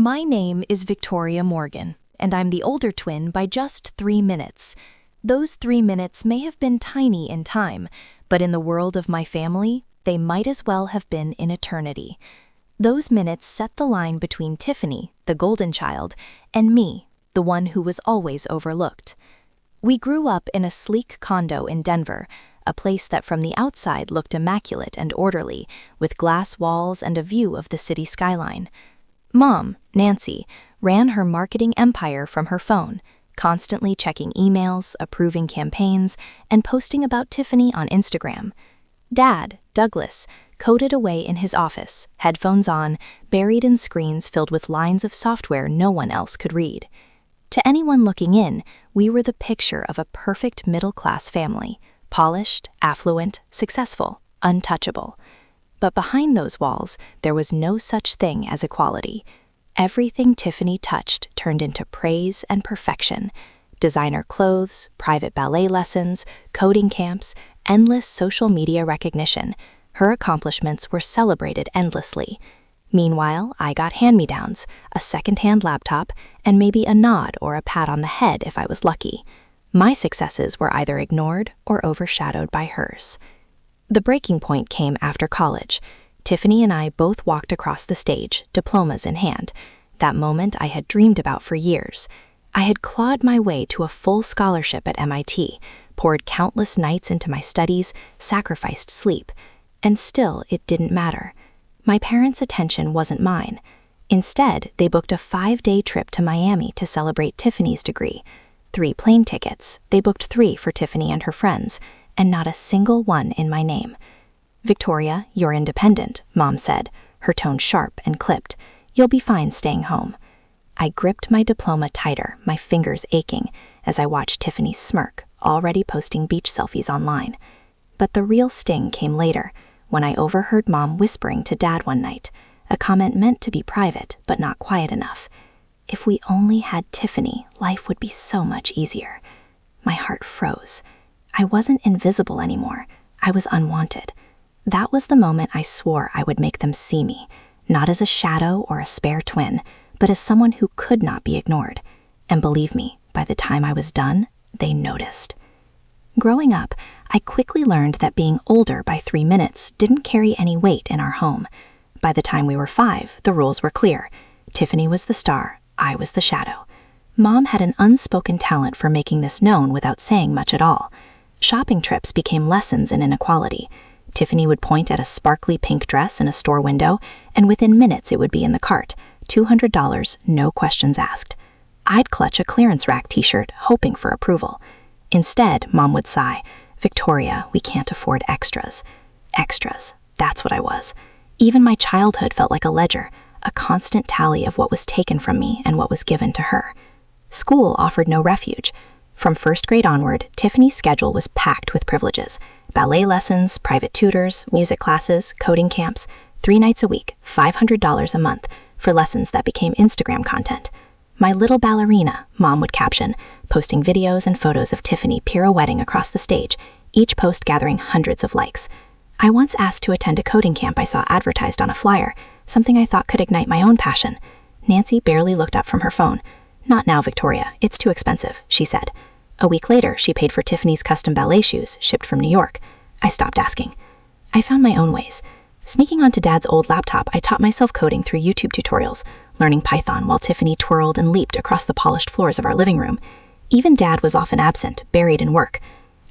My name is Victoria Morgan, and I'm the older twin by just 3 minutes. Those 3 minutes may have been tiny in time, but in the world of my family, they might as well have been in eternity. Those minutes set the line between Tiffany, the golden child, and me, the one who was always overlooked. We grew up in a sleek condo in Denver, a place that from the outside looked immaculate and orderly, with glass walls and a view of the city skyline. Mom, Nancy, ran her marketing empire from her phone, constantly checking emails, approving campaigns, and posting about Tiffany on Instagram. Dad, Douglas, coded away in his office, headphones on, buried in screens filled with lines of software no one else could read. To anyone looking in, we were the picture of a perfect middle-class family, polished, affluent, successful, untouchable. But behind those walls, there was no such thing as equality. Everything Tiffany touched turned into praise and perfection. Designer clothes, private ballet lessons, coding camps, endless social media recognition. Her accomplishments were celebrated endlessly. Meanwhile, I got hand-me-downs, a second-hand laptop, and maybe a nod or a pat on the head if I was lucky. My successes were either ignored or overshadowed by hers. The breaking point came after college. Tiffany and I both walked across the stage, diplomas in hand. That moment I had dreamed about for years. I had clawed my way to a full scholarship at MIT, poured countless nights into my studies, sacrificed sleep. And still, it didn't matter. My parents' attention wasn't mine. Instead, they booked a 5-day trip to Miami to celebrate Tiffany's degree. 3 plane tickets. They booked 3 for Tiffany and her friends, and not a single one in my name. "Victoria, you're independent," Mom said, her tone sharp and clipped. "You'll be fine staying home." I gripped my diploma tighter, my fingers aching, as I watched Tiffany smirk, already posting beach selfies online. But the real sting came later, when I overheard Mom whispering to Dad one night, a comment meant to be private, but not quiet enough. If we only had Tiffany, life would be so much easier. My heart froze. I wasn't invisible anymore. I was unwanted. That was the moment I swore I would make them see me, not as a shadow or a spare twin, but as someone who could not be ignored. And believe me, by the time I was done, they noticed. Growing up, I quickly learned that being older by 3 minutes didn't carry any weight in our home. By the time we were 5, the rules were clear. Tiffany was the star, I was the shadow. Mom had an unspoken talent for making this known without saying much at all. Shopping trips became lessons in inequality. Tiffany would point at a sparkly pink dress in a store window, and within minutes it would be in the cart. $200, no questions asked. I'd clutch a clearance rack t-shirt, hoping for approval. Instead, Mom would sigh, "Victoria, we can't afford extras." Extras, that's what I was. Even my childhood felt like a ledger, a constant tally of what was taken from me and what was given to her. School offered no refuge. From first grade onward, Tiffany's schedule was packed with privileges. Ballet lessons, private tutors, music classes, coding camps, 3 nights a week, $500 a month, for lessons that became Instagram content. "My little ballerina," Mom would caption, posting videos and photos of Tiffany pirouetting across the stage, each post gathering hundreds of likes. I once asked to attend a coding camp I saw advertised on a flyer, something I thought could ignite my own passion. Nancy barely looked up from her phone. "Not now, Victoria. It's too expensive," she said. A week later, she paid for Tiffany's custom ballet shoes, shipped from New York. I stopped asking. I found my own ways. Sneaking onto Dad's old laptop, I taught myself coding through YouTube tutorials, learning Python while Tiffany twirled and leaped across the polished floors of our living room. Even Dad was often absent, buried in work.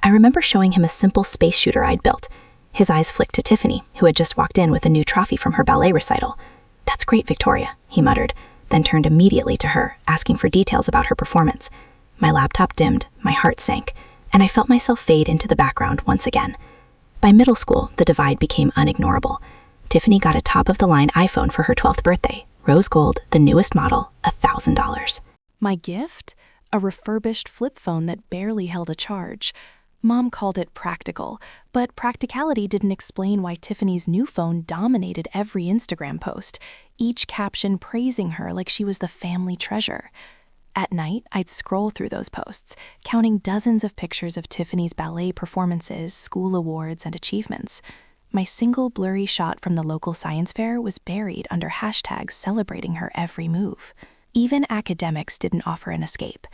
I remember showing him a simple space shooter I'd built. His eyes flicked to Tiffany, who had just walked in with a new trophy from her ballet recital. "That's great, Victoria," he muttered, then turned immediately to her, asking for details about her performance. My laptop dimmed, my heart sank, and I felt myself fade into the background once again. By middle school, the divide became unignorable. Tiffany got a top-of-the-line iPhone for her 12th birthday, rose gold, the newest model, $1,000. My gift? A refurbished flip phone that barely held a charge. Mom called it practical, but practicality didn't explain why Tiffany's new phone dominated every Instagram post, each caption praising her like she was the family treasure. At night, I'd scroll through those posts, counting dozens of pictures of Tiffany's ballet performances, school awards, and achievements. my single blurry shot from the local science fair was buried under hashtags celebrating her every move. Even academics didn't offer an escape.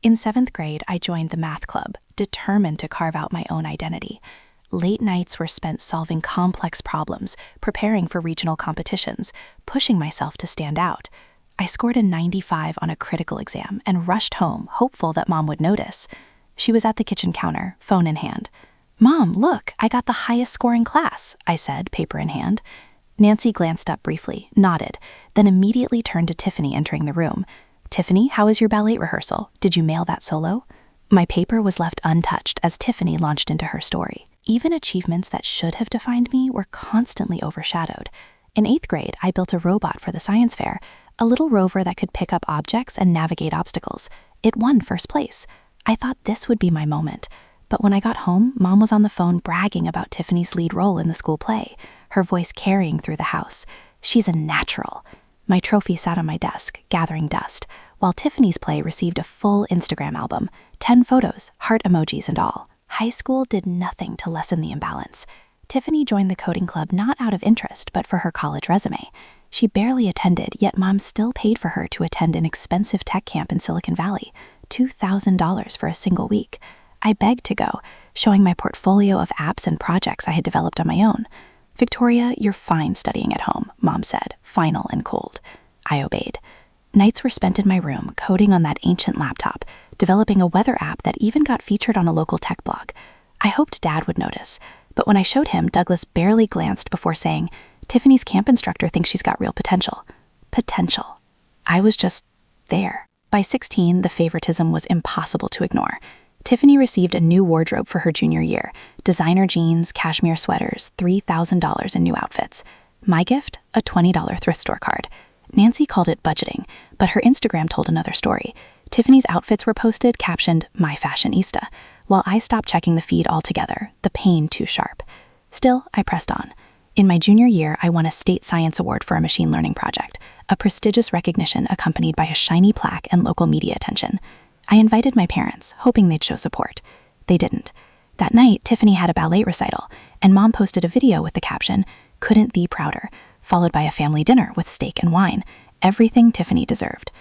In 7th grade, I joined the math club, determined to carve out my own identity. Late nights were spent solving complex problems, preparing for regional competitions, pushing myself to stand out. I scored a 95 on a critical exam and rushed home, hopeful that Mom would notice. She was at the kitchen counter, phone in hand. "Mom, look, I got the highest score in class," I said, paper in hand. Nancy glanced up briefly, nodded, then immediately turned to Tiffany entering the room. "Tiffany, how was your ballet rehearsal? Did you nail that solo?" My paper was left untouched as Tiffany launched into her story. Even achievements that should have defined me were constantly overshadowed. In 8th grade, I built a robot for the science fair, a little rover that could pick up objects and navigate obstacles. It won first place. I thought this would be my moment. But when I got home, Mom was on the phone bragging about Tiffany's lead role in the school play, her voice carrying through the house. "She's a natural." My trophy sat on my desk, gathering dust, while Tiffany's play received a full Instagram album, 10 photos, heart emojis and all. High school did nothing to lessen the imbalance. Tiffany joined the coding club not out of interest, but for her college resume. She barely attended, yet Mom still paid for her to attend an expensive tech camp in Silicon Valley, $2,000 for a single week. I begged to go, showing my portfolio of apps and projects I had developed on my own. "Victoria, you're fine studying at home," Mom said, final and cold. I obeyed. Nights were spent in my room, coding on that ancient laptop, developing a weather app that even got featured on a local tech blog. I hoped Dad would notice, but when I showed him, Douglas barely glanced before saying, "Tiffany's camp instructor thinks she's got real potential." Potential. I was just there. By 16, the favoritism was impossible to ignore. Tiffany received a new wardrobe for her junior year, designer jeans, cashmere sweaters, $3,000 in new outfits. My gift? A $20 thrift store card. Nancy called it budgeting, but her Instagram told another story. Tiffany's outfits were posted, captioned, "My Fashionista," while I stopped checking the feed altogether, the pain too sharp. Still, I pressed on. In my junior year, I won a state science award for a machine learning project, a prestigious recognition accompanied by a shiny plaque and local media attention. I invited my parents, hoping they'd show support. They didn't. That night, Tiffany had a ballet recital, and Mom posted a video with the caption, "Couldn't thee prouder," followed by a family dinner with steak and wine, everything Tiffany deserved.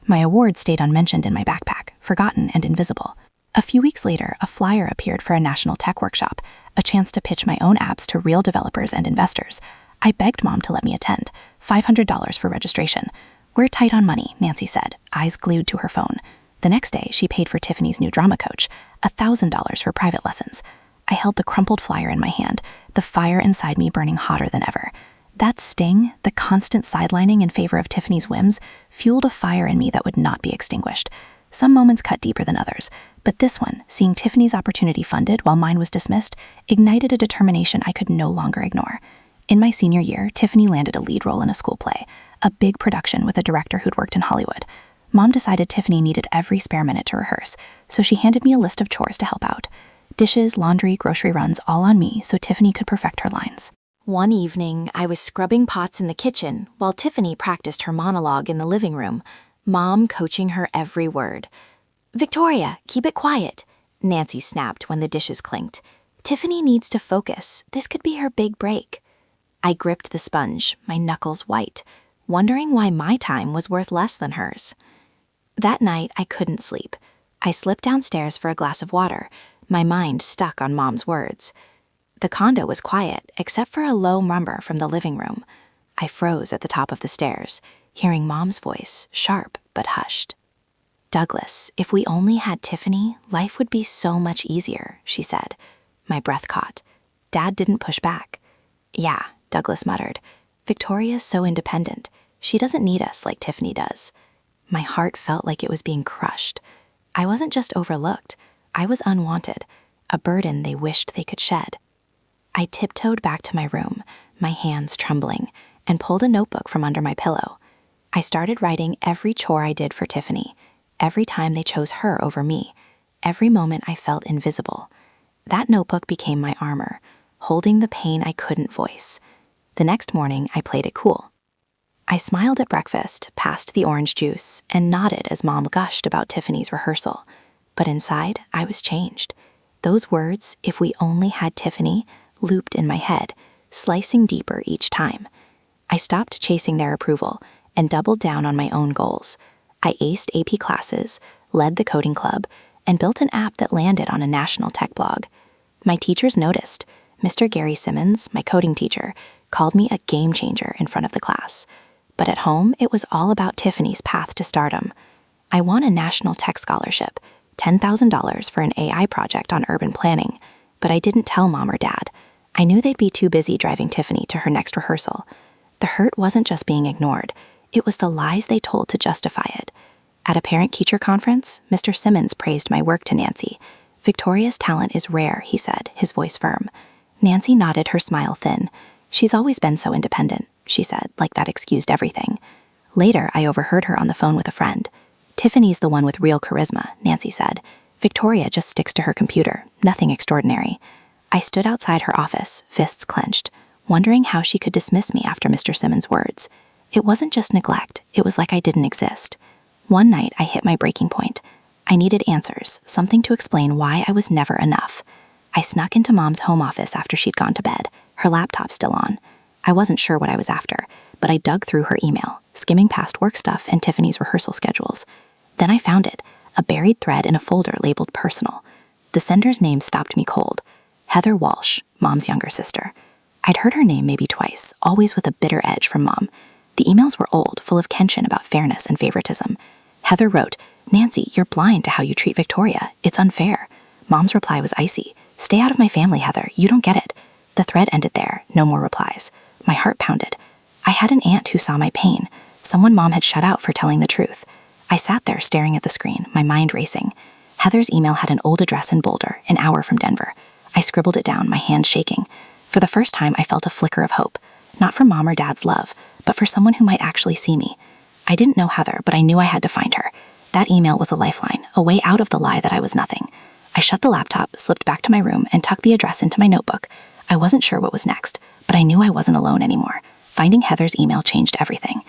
My award stayed unmentioned in my backpack, forgotten and invisible. A few weeks later, a flyer appeared for a national tech workshop, a chance to pitch my own apps to real developers and investors. I begged Mom to let me attend, $500 for registration. "We're tight on money," Nancy said, eyes glued to her phone. The next day, she paid for Tiffany's new drama coach, $1,000 for private lessons. I held the crumpled flyer in my hand, the fire inside me burning hotter than ever. That sting, the constant sidelining in favor of Tiffany's whims, fueled a fire in me that would not be extinguished. Some moments cut deeper than others, but this one, seeing Tiffany's opportunity funded while mine was dismissed, ignited a determination I could no longer ignore. In my senior year, Tiffany landed a lead role in a school play, a big production with a director who'd worked in Hollywood. Mom decided Tiffany needed every spare minute to rehearse, so she handed me a list of chores to help out. Dishes, laundry, grocery runs, all on me so Tiffany could perfect her lines. One evening, I was scrubbing pots in the kitchen while Tiffany practiced her monologue in the living room, Mom coaching her every word. "Victoria, keep it quiet," Nancy snapped when the dishes clinked. "Tiffany needs to focus. This could be her big break." I gripped the sponge, my knuckles white, wondering why my time was worth less than hers. That night, I couldn't sleep. I slipped downstairs for a glass of water, my mind stuck on Mom's words. The condo was quiet, except for a low murmur from the living room. I froze at the top of the stairs, hearing Mom's voice, sharp but hushed. "Douglas, if we only had Tiffany, life would be so much easier," she said. My breath caught. Dad didn't push back. "Yeah," Douglas muttered. "Victoria's so independent. She doesn't need us like Tiffany does." My heart felt like it was being crushed. I wasn't just overlooked. I was unwanted, a burden they wished they could shed. I tiptoed back to my room, my hands trembling, and pulled a notebook from under my pillow. I started writing every chore I did for Tiffany, every time they chose her over me, every moment I felt invisible. That notebook became my armor, holding the pain I couldn't voice. The next morning, I played it cool. I smiled at breakfast, passed the orange juice, and nodded as Mom gushed about Tiffany's rehearsal. But inside, I was changed. Those words, "if we only had Tiffany," looped in my head, slicing deeper each time. I stopped chasing their approval and doubled down on my own goals. I aced AP classes, led the coding club, and built an app that landed on a national tech blog. My teachers noticed. Mr. Gary Simmons, my coding teacher, called me a game changer in front of the class. But at home, it was all about Tiffany's path to stardom. I won a national tech scholarship, $10,000 for an AI project on urban planning, but I didn't tell Mom or Dad. I knew they'd be too busy driving Tiffany to her next rehearsal. The hurt wasn't just being ignored, it was the lies they told to justify it. At a parent-teacher conference, Mr. Simmons praised my work to Nancy. "Victoria's talent is rare," he said, his voice firm. Nancy nodded, her smile thin. "She's always been so independent," she said, like that excused everything. Later, I overheard her on the phone with a friend. "Tiffany's the one with real charisma," Nancy said. "Victoria just sticks to her computer, nothing extraordinary." I stood outside her office, fists clenched, wondering how she could dismiss me after Mr. Simmons' words. It wasn't just neglect, it was like I didn't exist. One night, I hit my breaking point. I needed answers, something to explain why I was never enough. I snuck into Mom's home office after she'd gone to bed, her laptop still on. I wasn't sure what I was after, but I dug through her email, skimming past work stuff and Tiffany's rehearsal schedules. Then I found it, a buried thread in a folder labeled personal. The sender's name stopped me cold. Heather Walsh, Mom's younger sister. I'd heard her name maybe twice, always with a bitter edge from Mom. The emails were old, full of tension about fairness and favoritism. Heather wrote, "Nancy, you're blind to how you treat Victoria. It's unfair." Mom's reply was icy. "Stay out of my family, Heather. You don't get it." The thread ended there, no more replies. My heart pounded. I had an aunt who saw my pain, someone Mom had shut out for telling the truth. I sat there staring at the screen, my mind racing. Heather's email had an old address in Boulder, an hour from Denver. I scribbled it down, my hand shaking. For the first time, I felt a flicker of hope. Not for Mom or Dad's love, but for someone who might actually see me. I didn't know Heather, but I knew I had to find her. That email was a lifeline, a way out of the lie that I was nothing. I shut the laptop, slipped back to my room, and tucked the address into my notebook. I wasn't sure what was next, but I knew I wasn't alone anymore. Finding Heather's email changed everything.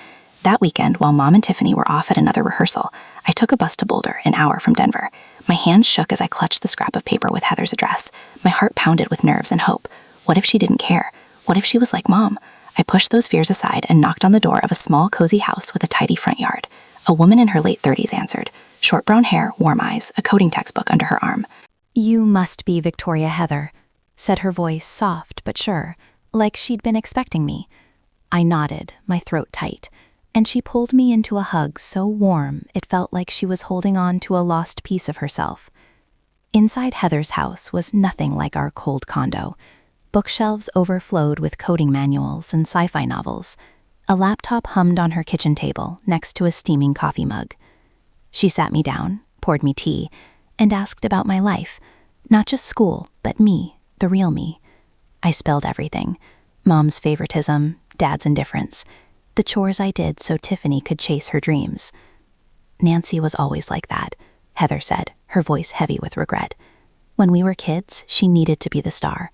That weekend, while Mom and Tiffany were off at another rehearsal, I took a bus to Boulder, an hour from Denver. My hands shook as I clutched the scrap of paper with Heather's address. My heart pounded with nerves and hope. What if she didn't care? What if she was like Mom? I pushed those fears aside and knocked on the door of a small, cozy house with a tidy front yard. A woman in her late 30s answered. Short brown hair, warm eyes, a coding textbook under her arm. "You must be Victoria Heather," said her voice, soft but sure, like she'd been expecting me. I nodded, my throat tight, and she pulled me into a hug so warm it felt like she was holding on to a lost piece of herself. Inside Heather's house was nothing like our cold condo. Bookshelves overflowed with coding manuals and sci-fi novels. A laptop hummed on her kitchen table next to a steaming coffee mug. She sat me down, poured me tea, and asked about my life. Not just school, but me, the real me. I spilled everything. Mom's favoritism, Dad's indifference, the chores I did so Tiffany could chase her dreams. "Nancy was always like that," Heather said, her voice heavy with regret. "When we were kids, she needed to be the star.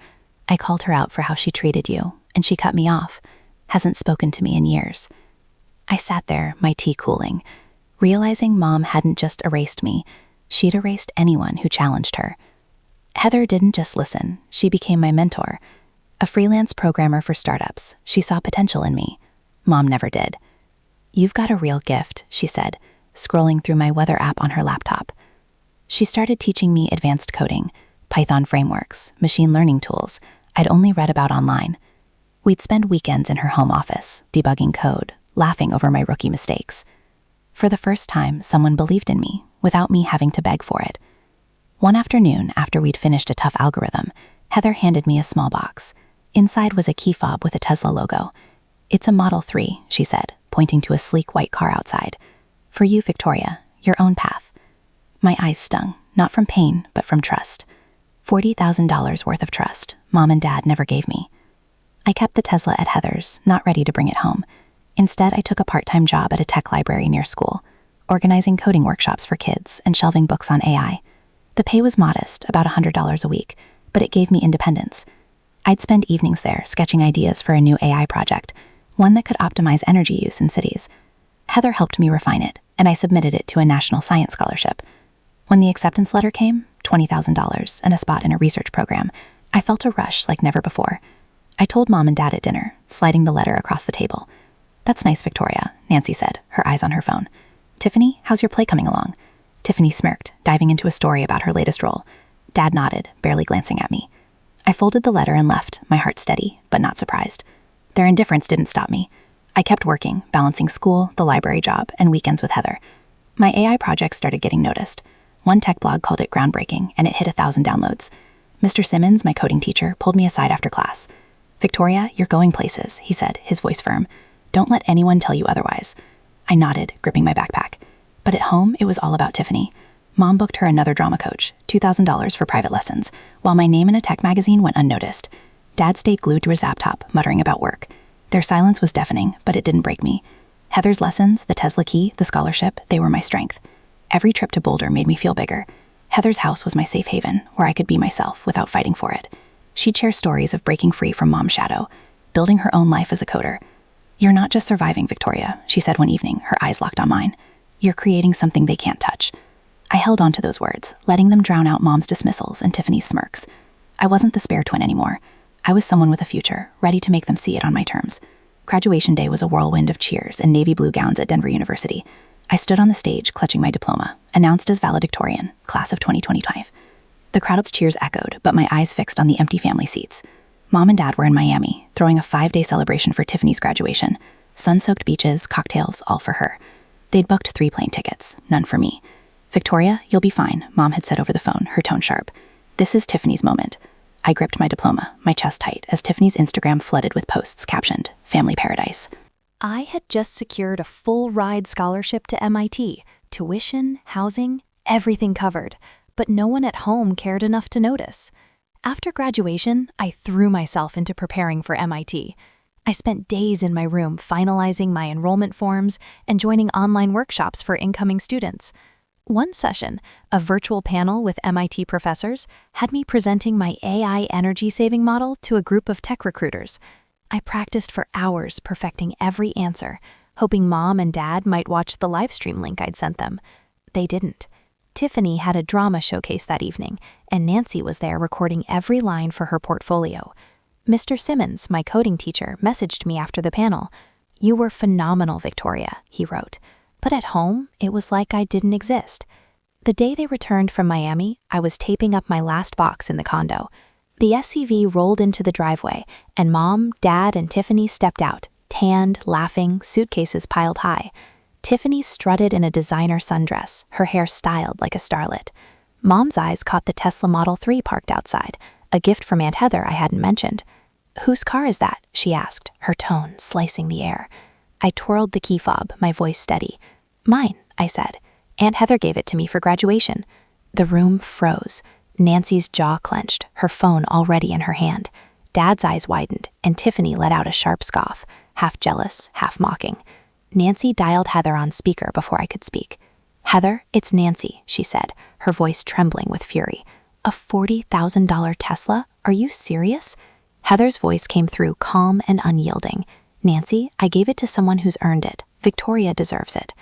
I called her out for how she treated you, and she cut me off. Hasn't spoken to me in years." I sat there, my tea cooling, realizing Mom hadn't just erased me, she'd erased anyone who challenged her. Heather didn't just listen, she became my mentor. A freelance programmer for startups, she saw potential in me. Mom never did. "You've got a real gift," she said, scrolling through my weather app on her laptop. She started teaching me advanced coding, Python frameworks, machine learning tools I'd only read about online. We'd spend weekends in her home office, debugging code, laughing over my rookie mistakes. For the first time, someone believed in me, without me having to beg for it. One afternoon, after we'd finished a tough algorithm, Heather handed me a small box. Inside was a key fob with a Tesla logo. "It's a Model 3, she said, pointing to a sleek white car outside. "For you, Victoria, your own path." My eyes stung, not from pain, but from trust. $40,000 worth of trust Mom and Dad never gave me. I kept the Tesla at Heather's, not ready to bring it home. Instead, I took a part-time job at a tech library near school, organizing coding workshops for kids and shelving books on AI. The pay was modest, about $100 a week, but it gave me independence. I'd spend evenings there sketching ideas for a new AI project, one that could optimize energy use in cities. Heather helped me refine it, and I submitted it to a national science scholarship. When the acceptance letter came, $20,000 and a spot in a research program, I felt a rush like never before. I told Mom and Dad at dinner, sliding the letter across the table. "That's nice, Victoria," Nancy said, her eyes on her phone. "Tiffany, how's your play coming along?" Tiffany smirked, diving into a story about her latest role. Dad nodded, barely glancing at me. I folded the letter and left, my heart steady, but not surprised. Their indifference didn't stop me. I kept working, balancing school, the library job, and weekends with Heather. My AI project started getting noticed. One tech blog called it groundbreaking, and it hit 1,000 downloads. Mr. Simmons, my coding teacher, pulled me aside after class. "Victoria, you're going places," he said, his voice firm. "Don't let anyone tell you otherwise." I nodded, gripping my backpack. But at home, it was all about Tiffany. Mom booked her another drama coach, $2,000 for private lessons, while my name in a tech magazine went unnoticed. Dad stayed glued to his laptop, muttering about work. Their silence was deafening, but it didn't break me. Heather's lessons, the Tesla key, the scholarship, they were my strength. Every trip to Boulder made me feel bigger. Heather's house was my safe haven, where I could be myself without fighting for it. She'd share stories of breaking free from Mom's shadow, building her own life as a coder. "You're not just surviving, Victoria," she said one evening, her eyes locked on mine. "You're creating something they can't touch." I held on to those words, letting them drown out Mom's dismissals and Tiffany's smirks. I wasn't the spare twin anymore. I was someone with a future, ready to make them see it on my terms. Graduation day was a whirlwind of cheers and navy blue gowns at Denver University. I stood on the stage, clutching my diploma, announced as valedictorian, class of 2025. The crowd's cheers echoed, but my eyes fixed on the empty family seats. Mom and Dad were in Miami, throwing a 5-day celebration for Tiffany's graduation. Sun-soaked beaches, cocktails, all for her. They'd booked 3 plane tickets, none for me. "Victoria, you'll be fine," Mom had said over the phone, her tone sharp. "This is Tiffany's moment." I gripped my diploma, my chest tight, as Tiffany's Instagram flooded with posts captioned, "Family Paradise." I had just secured a full-ride scholarship to MIT, tuition, housing, everything covered, but no one at home cared enough to notice. After graduation, I threw myself into preparing for MIT. I spent days in my room finalizing my enrollment forms and joining online workshops for incoming students. One session, a virtual panel with MIT professors, had me presenting my AI energy-saving model to a group of tech recruiters. I practiced for hours perfecting every answer, hoping Mom and Dad might watch the livestream link I'd sent them. They didn't. Tiffany had a drama showcase that evening, and Nancy was there recording every line for her portfolio. Mr. Simmons, my coding teacher, messaged me after the panel. "You were phenomenal, Victoria," he wrote. But at home, it was like I didn't exist. The day they returned from Miami, I was taping up my last box in the condo. The SUV rolled into the driveway, and Mom, Dad, and Tiffany stepped out, tanned, laughing, suitcases piled high. Tiffany strutted in a designer sundress, her hair styled like a starlet. Mom's eyes caught the Tesla Model 3 parked outside, a gift from Aunt Heather I hadn't mentioned. "Whose car is that?" she asked, her tone slicing the air. I twirled the key fob, my voice steady. "Mine," I said. "Aunt Heather gave it to me for graduation." The room froze. Nancy's jaw clenched, her phone already in her hand. Dad's eyes widened, and Tiffany let out a sharp scoff, half jealous, half mocking. Nancy dialed Heather on speaker before I could speak. "Heather, it's Nancy," she said, her voice trembling with fury. "A $40,000 Tesla? Are you serious?" Heather's voice came through calm and unyielding. "Nancy, I gave it to someone who's earned it. Victoria deserves it."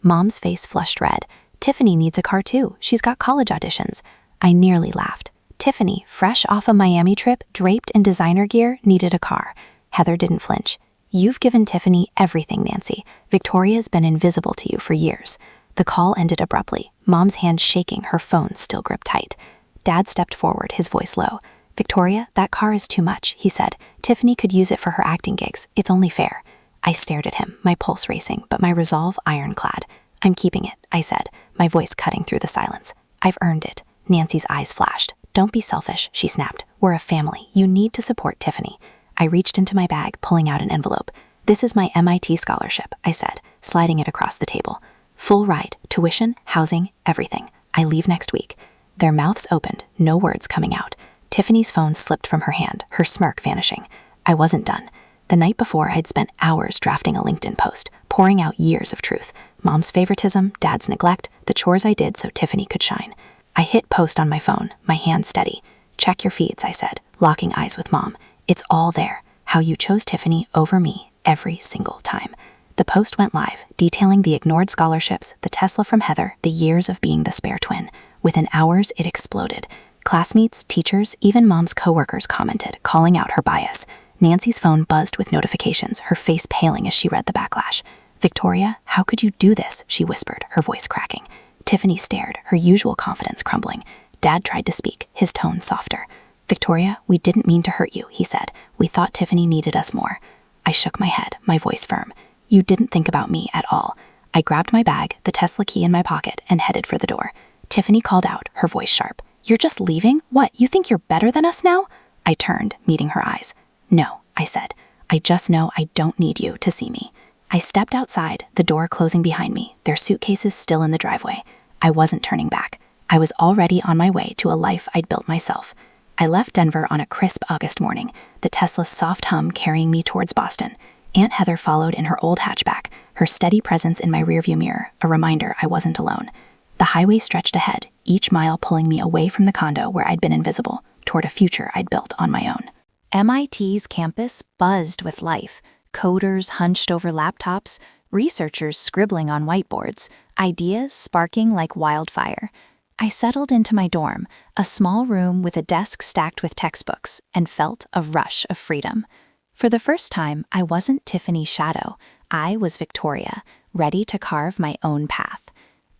Mom's face flushed red. "Tiffany needs a car too. She's got college auditions." I nearly laughed. Tiffany, fresh off a Miami trip, draped in designer gear, needed a car. Heather didn't flinch. "You've given Tiffany everything, Nancy. Victoria's been invisible to you for years." The call ended abruptly, Mom's hand shaking, her phone still gripped tight. Dad stepped forward, his voice low. "Victoria, that car is too much," he said. "Tiffany could use it for her acting gigs. It's only fair." I stared at him, my pulse racing, but my resolve ironclad. "I'm keeping it," I said, my voice cutting through the silence. "I've earned it." Nancy's eyes flashed. "Don't be selfish," she snapped. "We're a family. You need to support Tiffany." I reached into my bag, pulling out an envelope. "This is my MIT scholarship," I said, sliding it across the table. "Full ride, tuition, housing, everything. I leave next week." Their mouths opened, no words coming out. Tiffany's phone slipped from her hand, her smirk vanishing. I wasn't done. The night before, I'd spent hours drafting a LinkedIn post, pouring out years of truth. Mom's favoritism, Dad's neglect, the chores I did so Tiffany could shine. I hit post on my phone, my hand steady. "Check your feeds," I said, locking eyes with Mom. "It's all there. How you chose Tiffany over me every single time." The post went live, detailing the ignored scholarships, the Tesla from Heather, the years of being the spare twin. Within hours, it exploded. Classmates, teachers, even Mom's coworkers commented, calling out her bias. Nancy's phone buzzed with notifications, her face paling as she read the backlash. "Victoria, how could you do this?" she whispered, her voice cracking. Tiffany stared, her usual confidence crumbling. Dad tried to speak, his tone softer. "Victoria, we didn't mean to hurt you," he said. "We thought Tiffany needed us more." I shook my head, my voice firm. "You didn't think about me at all." I grabbed my bag, the Tesla key in my pocket, and headed for the door. Tiffany called out, her voice sharp. "You're just leaving? What, you think you're better than us now?" I turned, meeting her eyes. "No," I said. "I just know I don't need you to see me." I stepped outside, the door closing behind me, their suitcases still in the driveway. I wasn't turning back. I was already on my way to a life I'd built myself. I left Denver on a crisp August morning, the Tesla's soft hum carrying me towards Boston. Aunt Heather followed in her old hatchback, her steady presence in my rearview mirror, a reminder I wasn't alone. The highway stretched ahead, each mile pulling me away from the condo where I'd been invisible, toward a future I'd built on my own. MIT's campus buzzed with life. Coders hunched over laptops, researchers scribbling on whiteboards, ideas sparking like wildfire. I settled into my dorm, a small room with a desk stacked with textbooks, and felt a rush of freedom. For the first time, I wasn't Tiffany's shadow. I was Victoria, ready to carve my own path.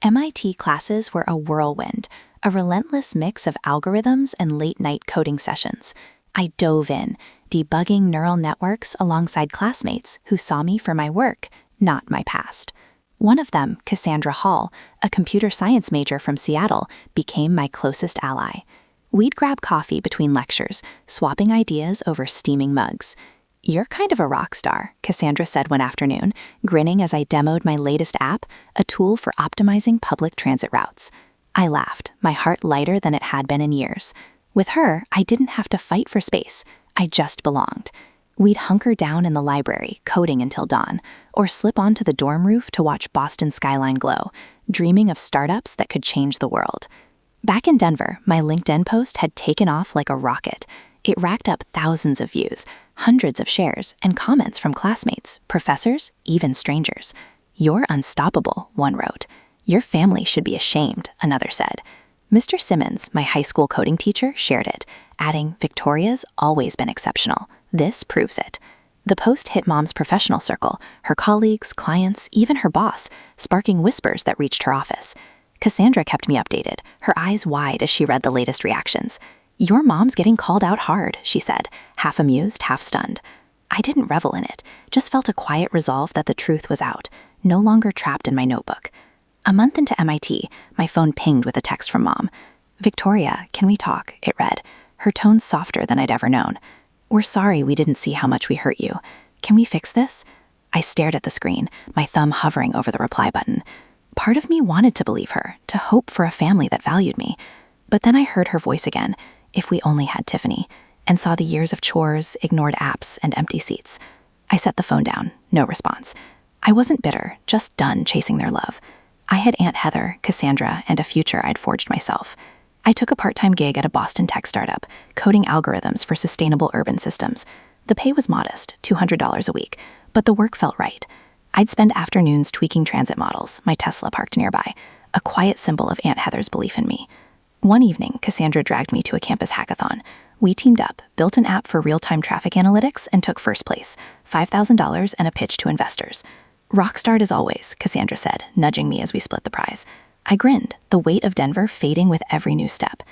MIT classes were a whirlwind, a relentless mix of algorithms and late-night coding sessions. I dove in, debugging neural networks alongside classmates who saw me for my work, not my past. One of them, Cassandra Hall, a computer science major from Seattle, became my closest ally. We'd grab coffee between lectures, swapping ideas over steaming mugs. "You're kind of a rock star," Cassandra said one afternoon, grinning as I demoed my latest app, a tool for optimizing public transit routes. I laughed, my heart lighter than it had been in years. With her, I didn't have to fight for space. I just belonged. We'd hunker down in the library, coding until dawn, or slip onto the dorm roof to watch Boston skyline glow, dreaming of startups that could change the world. Back in Denver, my LinkedIn post had taken off like a rocket. It racked up thousands of views, hundreds of shares, and comments from classmates, professors, even strangers. "You're unstoppable," one wrote. "Your family should be ashamed," another said. Mr. Simmons, my high school coding teacher, shared it, adding, "Victoria's always been exceptional. This proves it." The post hit Mom's professional circle, her colleagues, clients, even her boss, sparking whispers that reached her office. Cassandra kept me updated, her eyes wide as she read the latest reactions. "Your mom's getting called out hard," she said, half amused, half stunned. I didn't revel in it, just felt a quiet resolve that the truth was out, no longer trapped in my notebook. A month into MIT, my phone pinged with a text from Mom. "Victoria, can we talk?" it read, her tone softer than I'd ever known. "We're sorry we didn't see how much we hurt you. Can we fix this?" I stared at the screen, my thumb hovering over the reply button. Part of me wanted to believe her, to hope for a family that valued me. But then I heard her voice again, "If we only had Tiffany," and saw the years of chores, ignored apps, and empty seats. I set the phone down, no response. I wasn't bitter, just done chasing their love. I had Aunt Heather, Cassandra, and a future I'd forged myself. I took a part-time gig at a Boston tech startup, coding algorithms for sustainable urban systems. The pay was modest, $200 a week, but the work felt right. I'd spend afternoons tweaking transit models, my Tesla parked nearby, a quiet symbol of Aunt Heather's belief in me. One evening, Cassandra dragged me to a campus hackathon. We teamed up, built an app for real-time traffic analytics, and took first place, $5,000 and a pitch to investors. "Rockstar as always," Cassandra said, nudging me as we split the prize. I grinned, the weight of Denver fading with every new step.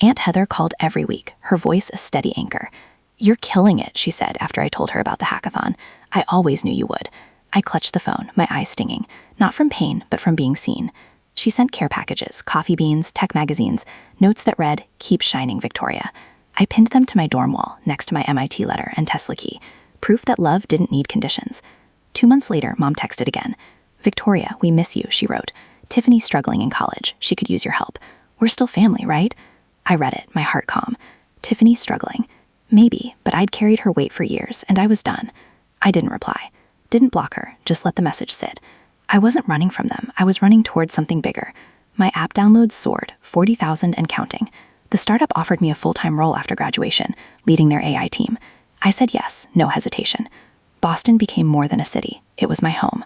Aunt Heather called every week, her voice a steady anchor. "You're killing it," she said after I told her about the hackathon. "I always knew you would." I clutched the phone, my eyes stinging, not from pain, but from being seen. She sent care packages, coffee beans, tech magazines, notes that read, "Keep shining, Victoria." I pinned them to my dorm wall, next to my MIT letter and Tesla key, proof that love didn't need conditions. 2 months later, Mom texted again. "Victoria, we miss you," she wrote. "Tiffany's struggling in college. She could use your help. We're still family, right?" I read it, my heart calm. Tiffany's struggling. Maybe, but I'd carried her weight for years, and I was done. I didn't reply. Didn't block her, just let the message sit. I wasn't running from them. I was running towards something bigger. My app downloads soared, 40,000 and counting. The startup offered me a full-time role after graduation, leading their AI team. I said yes, no hesitation. Boston became more than a city. It was my home.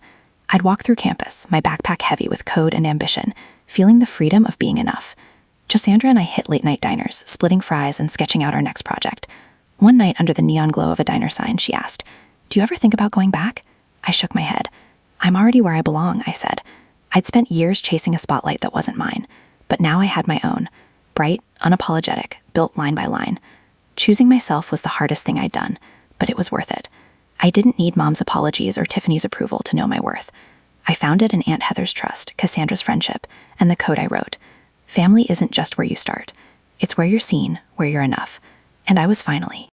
I'd walk through campus, my backpack heavy with code and ambition, feeling the freedom of being enough. Cassandra and I hit late-night diners, splitting fries and sketching out our next project. One night under the neon glow of a diner sign, she asked, "Do you ever think about going back?" I shook my head. "I'm already where I belong," I said. I'd spent years chasing a spotlight that wasn't mine, but now I had my own. Bright, unapologetic, built line by line. Choosing myself was the hardest thing I'd done, but it was worth it. I didn't need Mom's apologies or Tiffany's approval to know my worth. I found it in Aunt Heather's trust, Cassandra's friendship, and the code I wrote. Family isn't just where you start. It's where you're seen, where you're enough. And I was finally